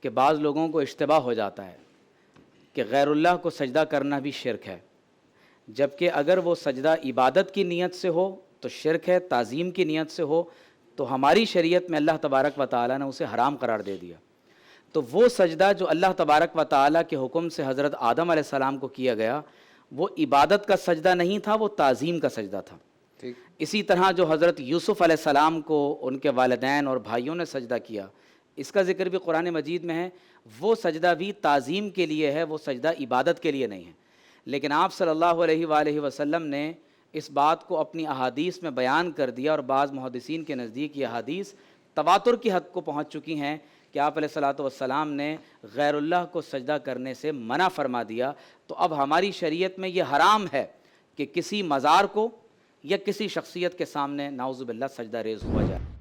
कि बाज़ लोगों को इश्तिबाह हो जाता है कि गैरुल्लाह को सजदा करना भी शिरक है, जबकि अगर वो सजदा इबादत की नीयत से हो तो शिरक है, ताज़ीम की नीयत से हो तो हमारी शरीयत में अल्लाह तबारक व तआला ने उसे हराम करार दे दिया। तो वो सजदा जो अल्लाह तबारक व तआला के हुक्म से हज़रत आदम अलैहिस्सलाम को किया गया, वो इबादत का सजदा नहीं था, वो ताज़ीम का सजदा था। ठीक। इसी तरह जो हज़रत यूसुफ़ अलैहिस्सलाम को उनके वालिदैन और भाइयों ने सजदा किया, इसका ज़िक्र भी कुरान मजीद में है, वो सजदा भी ताज़ीम के लिए है, वो सजदा इबादत के लिए नहीं है। लेकिन आप सल्लल्लाहु अलैहि वसल्लम ने इस बात को अपनी अहादीस में बयान कर दिया और बाज़ मुहद्दिसीन के नज़दीक ये अहादीस तवातुर की हद को पहुँच चुकी हैं कि आप अलैहिस्सलातु वस्सलाम ने गैरुल्लाह को सजदा करने से मना फरमा दिया। तो अब हमारी शरीयत में ये हराम है कि किसी मज़ार को या किसी शख्सियत के सामने नाउज़ुबिल्लाह सजदा रेज़ हुआ जाए।